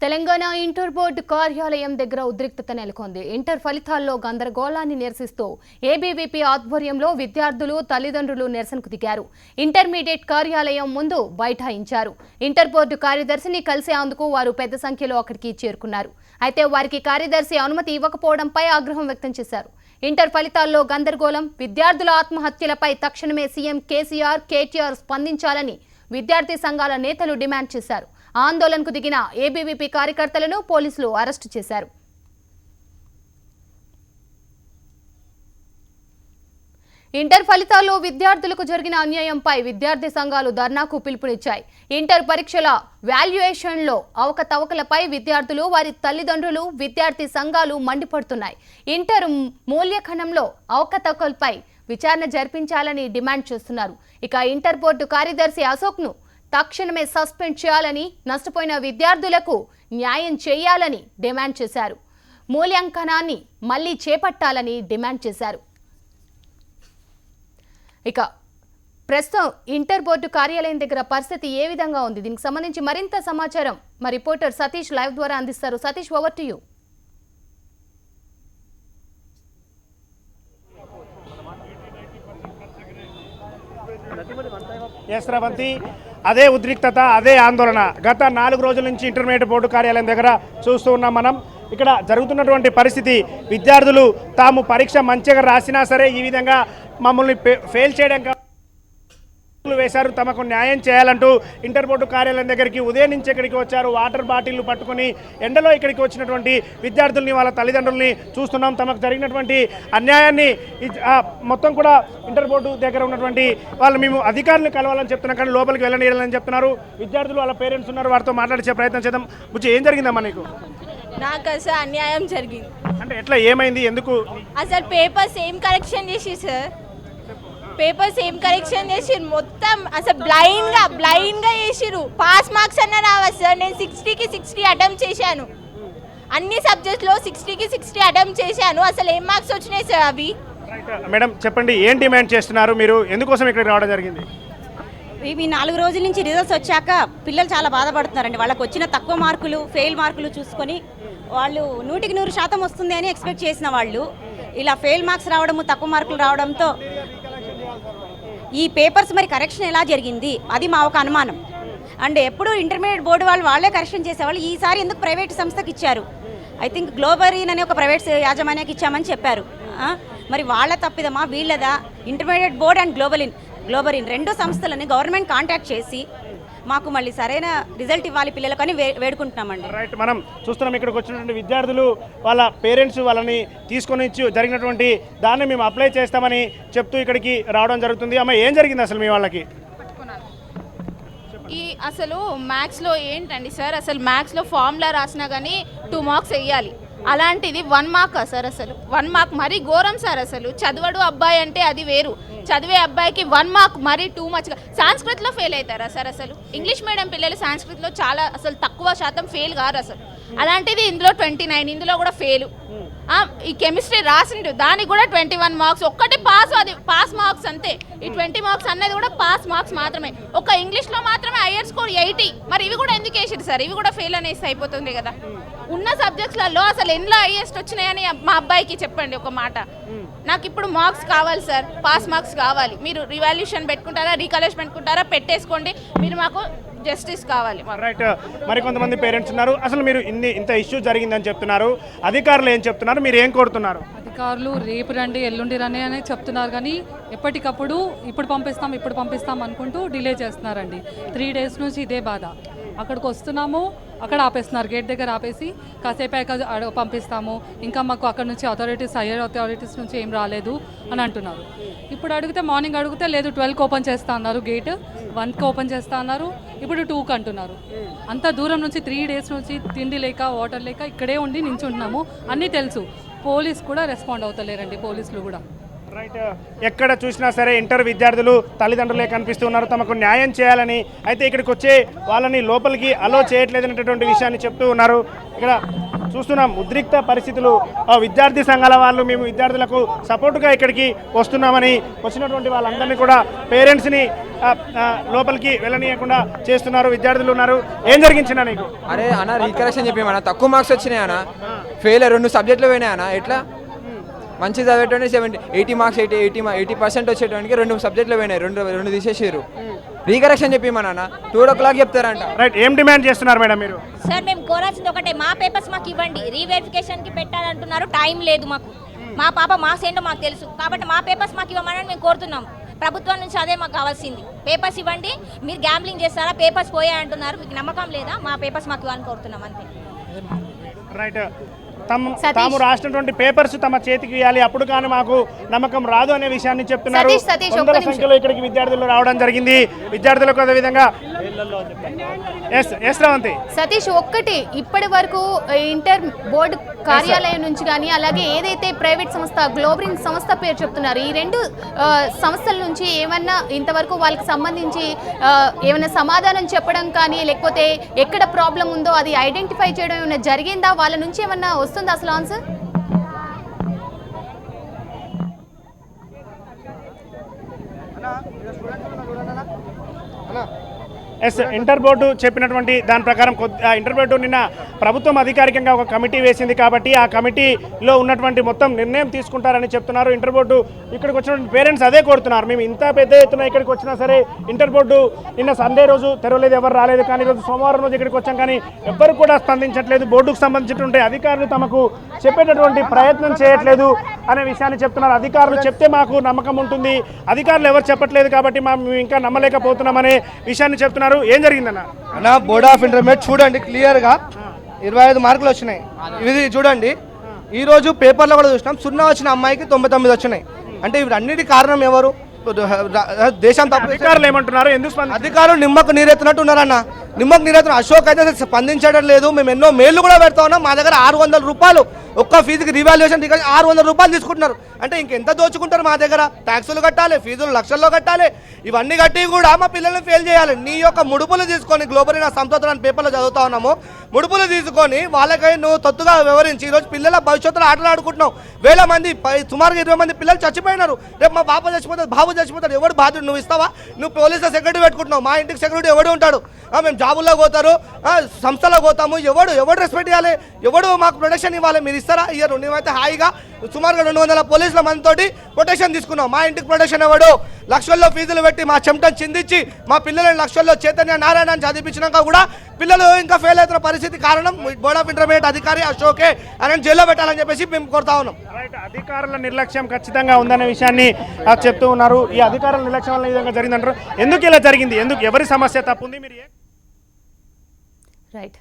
Telangana inter board కార్యాలయం దగ్గర ఉద్రిక్తత నెలకొంది. ఇంటర్ ఫలితాల్లో గందరగోళాన్ని నిరసిస్తూ ఏబీవీపీ ఆధ్వర్యంలో విద్యార్థులు తల్లిదండ్రులు నిరసనకు దిగారు. ఇంటర్మీడియట్ కార్యాలయం ముందు బైఠాయించారు. ఇంటర్ బోర్డు కార్యదర్శిని కలిసేందుకు వారు పెద్ద సంఖ్యలో అక్కడికి చేరుకున్నారు. అయితే వారికి కార్యదర్శి అనుమతి ఇవ్వకపోవడంపై ఆగ్రహం వ్యక్తం చేశారు. ఇంటర్ ఫలితాల్లో గందరగోళం, విద్యార్థుల ఆత్మహత్యలపై తక్షణమే సీఎం కేటీఆర్ స్పందించాలని విద్యార్థి సంఘాల నేతలు డిమాండ్ చేశారు. ఆందోళనకు దిగిన ఏబీవీపీ కార్యకర్తలను పోలీసులు అరెస్టు చేశారు. ఇంటర్ ఫలితాల్లో విద్యార్థులకు జరిగిన అన్యాయంపై విద్యార్థి సంఘాలు ధర్నాకు పిలుపునిచ్చాయి. ఇంటర్ పరీక్షల వాల్యుయేషన్లో అవకతవకలపై విద్యార్థులు, వారి తల్లిదండ్రులు, విద్యార్థి సంఘాలు మండిపడుతున్నాయి. ఇంటర్ మూల్యాంకనంలో అవకతవకలపై విచారణ జరిపించాలని డిమాండ్ చేస్తున్నారు. ఇక ఇంటర్ బోర్డు కార్యదర్శి అశోక్ను తక్షణమే సస్పెండ్ చేయాలని, నష్టపోయిన విద్యార్థులకు న్యాయం చేయాలని డిమాండ్ చేశారు. మూల్యాంకనాన్ని మళ్లీ చేపట్టాలని డిమాండ్ చేశారు. ఇక ప్రస్తుతం ఇంటర్ బోర్డు కార్యాలయం దగ్గర పరిస్థితి ఏ విధంగా ఉంది? దీనికి సంబంధించి మరింత సమాచారం మా రిపోర్టర్ సతీష్ లైవ్ ద్వారా అందిస్తారు. Satish, over to you. Sravanthi, అదే ఉద్రిక్తత, అదే ఆందోళన గత 4 రోజుల నుంచి ఇంటర్మీడియట్ బోర్డు కార్యాలయం దగ్గర చూస్తూ ఉన్నాం మనం. ఇక్కడ జరుగుతున్నటువంటి పరిస్థితి, విద్యార్థులు తాము పరీక్ష మంచిగా రాసినా సరే ఈ విధంగా మమ్మల్ని ఫెయిల్ చేయడం వేశారు, తమకు న్యాయం చేయాలంటూ ఇంటర్ బోర్డు కార్యాలయం దగ్గరికి ఉదయం నుంచి ఇక్కడికి వచ్చారు. వాటర్ బాటిళ్లు పట్టుకుని ఎండలో ఇక్కడికి వచ్చినటువంటి విద్యార్థుల్ని, వాళ్ళ తల్లిదండ్రుల్ని చూస్తున్నాం. తమకు జరిగినటువంటి అన్యాయాన్ని మొత్తం కూడా ఇంటర్ బోర్డు దగ్గర ఉన్నటువంటి వాళ్ళు మేము అధికారులను కలవాలని చెప్తున్నాం, కానీ లోపలికి వెళ్ళనీయాలని చెప్తున్నారు. విద్యార్థులు, వాళ్ళ పేరెంట్స్ ఉన్నారు, వారితో మాట్లాడించే ప్రయత్నం చేద్దాం. బుజ్జి, ఏం జరిగిందమ్మా నీకు? నాకు అసలు అన్యాయం జరిగింది. అంటే ఎట్లా, ఏమైంది, ఎందుకు? అసలు పేపర్స్ ఏం కరెక్షన్ చేసి సార్, పేపర్స్ ఏం కరెక్షన్ చేసి మొత్తం అసలు బ్లైండ్గా చేసిరు. పాస్ మార్క్స్ అన్న రావా సార్? నేను 60కి 60 అటెంప్ట్ చేశాను. అన్ని సబ్జెక్ట్స్లో 60కి 60 అటెంప్ట్ చేశాను. అసలు ఏం మార్క్స్ వచ్చినాయి సార్ అవి? మేడం చెప్పండి, ఏం డిమాండ్ చేస్తున్నారు మీరు? ఎందుకోసం ఇక్కడికి రావడం జరిగింది? ఇవి 4 రోజుల నుంచి రిజల్ట్స్ వచ్చాక పిల్లలు చాలా బాధపడుతున్నారండి. వాళ్ళకి వచ్చిన తక్కువ మార్కులు, ఫెయిల్ మార్కులు చూసుకొని వాళ్ళు 100కి 100% వస్తుంది అని ఎక్స్పెక్ట్ చేసిన వాళ్ళు ఇలా ఫెయిల్ మార్క్స్ రావడము, తక్కువ మార్కులు రావడంతో ఈ పేపర్స్ మరి కరెక్షన్ ఎలా జరిగింది అది మా ఒక అనుమానం. అండ్ ఎప్పుడు ఇంటర్మీడియట్ బోర్డు వాళ్ళే కరెక్షన్ చేసేవాళ్ళు, ఈసారి ఎందుకు ప్రైవేట్ సంస్థకి ఇచ్చారు? ఐ థింక్ గ్లోబరీన్ అనే ఒక ప్రైవేట్ యాజమాన్యానికి ఇచ్చామని చెప్పారు. మరి వాళ్ళ తప్పిదమా వీళ్ళదా? ఇంటర్మీడియట్ బోర్డ్ అండ్ గ్లోబరీన్ 2 సంస్థలని గవర్నమెంట్ కాంటాక్ట్ చేసి మాకు మళ్ళీ సరైన రిజల్ట్ ఇవ్వాలి పిల్లలకు అని వేడుకుంటున్నామండి. రైట్, మనం చూస్తున్నాం ఇక్కడికి వచ్చినటువంటి విద్యార్థులు, వాళ్ళ పేరెంట్స్ వాళ్ళని తీసుకొని జరిగినటువంటి దాన్ని మేము అప్లై చేస్తామని చెప్తూ ఇక్కడికి రావడం జరుగుతుంది. అమ్మ, ఏం జరిగింది అసలు మీ వాళ్ళకి? అసలు మ్యాథ్స్లో ఏంటండి సార్, అసలు మ్యాథ్స్లో ఫార్ములా రాసినా కానీ 2 మార్క్స్ వేయాలి. అలాంటిది 1 మార్కా సార్? అసలు 1 మార్క్ మరీ ఘోరం సార్. అసలు చదవడు అబ్బాయి అంటే అది వేరు, చదివే అబ్బాయికి 1 మార్క్ మరీ టూ మచ్గా. సాంస్క్రిట్లో ఫెయిల్ అవుతారా సార్? అసలు ఇంగ్లీష్ మీడియం పిల్లలు సాంస్క్రిట్లో చాలా అసలు తక్కువ శాతం ఫెయిల్ కారు అసలు. అలాంటిది ఇందులో 29, ఇందులో కూడా ఫెయిల్. ఈ కెమిస్ట్రీ రాసిండు, దానికి కూడా 21 మార్క్స్. ఒక్కటి పాస్, అది పాస్ మార్క్స్ అంతే. ఈ 20 మార్క్స్ అన్నది కూడా పాస్ మార్క్స్ మాత్రమే. ఒక ఇంగ్లీష్లో మాత్రమే హైయర్ స్కోర్ 80. మరి ఇవి కూడా ఎందుకు వేసారు సార్? ఇవి కూడా ఫెయిల్ అనేసి అయిపోతుంది కదా. ఉన్న సబ్జెక్ట్స్లలో అసలు ఎన్లో హైయెస్ట్ వచ్చినాయని మా అబ్బాయికి చెప్పండి ఒక మాట. నాకు ఇప్పుడు మార్క్స్ కావాలి సార్, పాస్ మార్క్స్ కావాలి. మీరు రివాల్యూషన్ పెట్టుకుంటారా, రీకాలేజ్ పెట్టుకుంటారా, పెట్టేసుకోండి. మీరు మాకు జస్టిస్ కావాలి. రైట్, మరి కొంతమంది పేరెంట్స్ ఉన్నారు. అసలు మీరు ఇంత ఇష్యూ జరిగిందని చెప్తున్నారు, అధికారులు ఏం చెప్తున్నారు, మీరు ఏం కోరుతున్నారు? అధికారులు రేపు రండి, ఎల్లుండి రండి అని చెప్తున్నారు, కానీ ఎప్పటికప్పుడు ఇప్పుడు పంపిస్తాం అనుకుంటూ డిలే చేస్తున్నారండి. 3 డేస్ నుంచి ఇదే బాధ. అక్కడికి వస్తున్నాము, అక్కడ ఆపేస్తున్నారు, గేట్ దగ్గర ఆపేసి కాసేపు పంపిస్తాము, ఇంకా మాకు అక్కడ నుంచి హైయర్ అథారిటీస్ నుంచి ఏం రాలేదు అని అంటున్నారు. ఇప్పుడు అడిగితే, మార్నింగ్ అడిగితే లేదు 12కి ఓపెన్ చేస్తా అన్నారు, గేట్ 1కి ఓపెన్ చేస్తా అన్నారు, ఇప్పుడు 2కి అంటున్నారు. అంత దూరం నుంచి 3 డేస్ నుంచి తిండి లేక, వాటర్ లేక ఇక్కడే ఉండి నించుంటున్నాము. అన్నీ తెలుసు, పోలీస్ కూడా రెస్పాండ్ అవుతలేరండి, పోలీసులు కూడా. రైట్, ఎక్కడ చూసినా సరే ఇంటర్ విద్యార్థులు తల్లిదండ్రులే కనిపిస్తున్నారు, తమకు న్యాయం చేయాలని. అయితే ఇక్కడికి వచ్చే వాళ్ళని లోపలికి అలో చేయట్లేదనేటటువంటి విషయాన్ని చెప్తూ ఉన్నారు. ఇక్కడ చూస్తున్నాం ఉద్రిక్త పరిస్థితులు. విద్యార్థి సంఘాల వాళ్ళు మేము విద్యార్థులకు సపోర్టుగా ఇక్కడికి వస్తున్నామని వచ్చినటువంటి వాళ్ళందరినీ కూడా పేరెంట్స్ని లోపలికి వెళ్ళనీయకుండా చేస్తున్నారు. విద్యార్థులు ఉన్నారు. ఏం జరిగించిన నీకు? అరే అన్న రీకరెక్షన్ చెప్పి అన్న తక్కువ మార్క్స్ వచ్చినాయి అన్న, ఫెయిల్ 2 సబ్జెక్టులు పోయినాయి అన్న. ఎట్లా మంచి చదివేటువంటి 80 మార్క్స్ 80% వచ్చేటువంటి 2 సబ్జెక్టులు పోయినాయి, రెండు తీసేసారు. రీకరెక్షన్ చెప్పి మా నాన్న 2 o'clock చెప్తారంట. రైట్, ఏం డిమాండ్ చేస్తున్నారు మేడం మీరు? సార్ మేము కోరాల్సింది ఒకటే, మా పేపర్స్ మాకు ఇవ్వండి. రీవెరిఫికేషన్కి పెట్టాలంటున్నారు, టైం లేదు మాకు. మా పాప మార్క్స్ ఏంటో మాకు తెలుసు కాబట్టి మా పేపర్స్ మాకు ఇవ్వమని మేము కోరుతున్నాం. ప్రభుత్వం నుంచి అదే మాకు కావాల్సింది. పేపర్స్ ఇవ్వండి. మీరు గ్యాంబ్లింగ్ చేస్తారా? పేపర్స్ పోయాయి అంటున్నారు, మీకు నమ్మకం లేదా? మా పేపర్స్ మాకు ఇవ్వాలని కోరుతున్నాం అంతే. రైట్, తాము రాసినటువంటి పేపర్స్ తమ చేతికి ఇవ్వాలి, అప్పుడు కానీ మాకు నమ్మకం రాదు అనే విషయాన్ని చెప్తున్నారు. వందల సంఖ్యలో ఇక్కడికి విద్యార్థులు రావడం జరిగింది. విద్యార్థులకు అదేవిధంగా సతీష్ ఒక్కటి, ఇప్పటి వరకు ఇంటర్ బోర్డు కార్యాలయం నుంచి కానీ అలాగే ఏదైతే ప్రైవేట్ సంస్థ గ్లోబరిన్ సంస్థ పేరు చెప్తున్నారు, ఈ 2 సంస్థల నుంచి ఏమన్నా ఇంతవరకు వాళ్ళకి సంబంధించి ఏమైనా సమాధానం చెప్పడం కానీ లేకపోతే ఎక్కడ ప్రాబ్లం ఉందో అది ఐడెంటిఫై చేయడం ఏమైనా జరిగిందా? వాళ్ళ నుంచి ఏమన్నా వస్తుందా అసలు ఆన్సర్? ఇంటర్ బోర్డు చెప్పినటువంటి దాని ప్రకారం ఇంటర్ బోర్డు నిన్న ప్రభుత్వం అధికారికంగా ఒక కమిటీ వేసింది కాబట్టి ఆ కమిటీలో ఉన్నటువంటి మొత్తం నిర్ణయం తీసుకుంటారని చెప్తున్నారు. ఇంటర్ బోర్డు ఇక్కడికి వచ్చినటువంటి పేరెంట్స్ అదే కోరుతున్నారు. మేము ఇంత పెద్ద ఎత్తున ఇక్కడికి వచ్చినా సరే ఇంటర్ బోర్డు నిన్న సండే రోజు తెరవలేదు, ఎవరు రాలేదు. కానీ ఈరోజు సోమవారం రోజు ఇక్కడికి వచ్చాం కానీ ఎవ్వరు కూడా స్పందించట్లేదు. బోర్డుకు సంబంధించినటువంటి అధికారులు తమకు చెప్పేటటువంటి ప్రయత్నం చేయట్లేదు అనే విషయాన్ని చెప్తున్నారు. అధికారులు చెప్తే మాకు నమ్మకం ఉంటుంది, అధికారులు ఎవరు చెప్పట్లేదు కాబట్టి మేము ఇంకా నమ్మలేకపోతున్నామనే విషయాన్ని చెప్తున్నారు. ఏం జరిగిందన్న? అన్న బోర్డ్ ఆఫ్ ఇంటర్మీడియట్ చూడండి, క్లియర్గా 25 మార్కులు వచ్చినాయి. ఇది చూడండి, ఈరోజు పేపర్లో కూడా చూసినాం, 0 వచ్చిన అమ్మాయికి 99 వచ్చినాయి. అంటే ఇవన్నిటి కారణం ఎవరు? దేశం తప్పు. అధికారులు ఏమంటున్నారు? ఎందుకు అధికారులు నిమ్మకు నీరెత్తినట్టు ఉన్నారన్న. నిమ్మకు నీరెత్తిన అశోక్ అయితే స్పందించడం లేదు. మేము ఎన్నో మెయిల్లు కూడా పెడతా ఉన్నాం. మా దగ్గర 600 రూపాయలు ఒక్క ఫీజుకి రివాల్యుయేషన్ 600 రూపాయలు తీసుకుంటున్నారు. అంటే ఇంకెంత దోచుకుంటారు? మా దగ్గర ట్యాక్సులు కట్టాలి, ఫీజులు లక్షల్లో కట్టాలి. ఇవన్నీ కట్టి కూడా మా పిల్లల్ని ఫెయిల్ చేయాలి. నీ యొక్క ముడుపులు తీసుకొని గ్లోబల్ సంస్థ పేపర్లో చదువుతా ఉన్నాము. ముడుపులు తీసుకొని వాళ్ళకై నువ్వు తొత్తుగా వివరించి ఈరోజు పిల్లల భవిష్యత్తులో ఆటలు ఆడుకుంటున్నావు. వేల మంది సుమారుగా 20 మంది పిల్లలు చచ్చిపోయినారు. రేపు మా బాబు చచ్చిపోతాడు, బాబు చచ్చిపోతాడు, ఎవడు బాధ్యుడు? నువ్వు ఇస్తావా? నువ్వు పోలీసులో సెక్యూరిటీ పెట్టుకుంటున్నావు. మా ఇంటికి సెక్యూరిటీ ఎవడు ఉంటాడు? మేము జాబుల్లో పోతారు, సంస్థలో పోతాము. ఎవడు రెస్పెక్ట్ ఇవ్వాలి? ఎవడు మాకు ప్రొటెక్షన్ ఇవ్వాలి? మీరు ఇస్తారా? ఇయ్యరు. నువ్వైతే హాయిగా సుమారుగా 200 పోలీసుల మందితోటి ప్రొటెక్షన్ తీసుకున్నావు. మా ఇంటికి ప్రొటెక్షన్ ఎవడు? లక్షల్లో ఫీజులు పెట్టి మా చెమటను చిందించి మా పిల్లలని లక్షల్లో చైతన్య నారాయణ అని చదివించినాక కూడా పిల్లలు ఇంకా ఫెయిల్ అవుతున్న పరిస్థితి కారణం బోర్డ్ ఆఫ్ ఇంటర్మీడియట్ అధికారి అశోకే. ఆయన జైల్లో పెట్టాలని చెప్పేసి మేము కోరుతా ఉన్నాం. రైట్, అధికారుల నిర్లక్ష్యం ఖచ్చితంగా ఉందనే విషయాన్ని చెప్తూ ఉన్నారు. ఈ అధికారుల నిర్లక్ష్యం వల్ల ఈ విధంగా జరిగిందంటారు. ఎందుకు ఇలా జరిగింది? ఎందుకు ఎవరి సమస్య తప్పుంది? మీరు రైట్.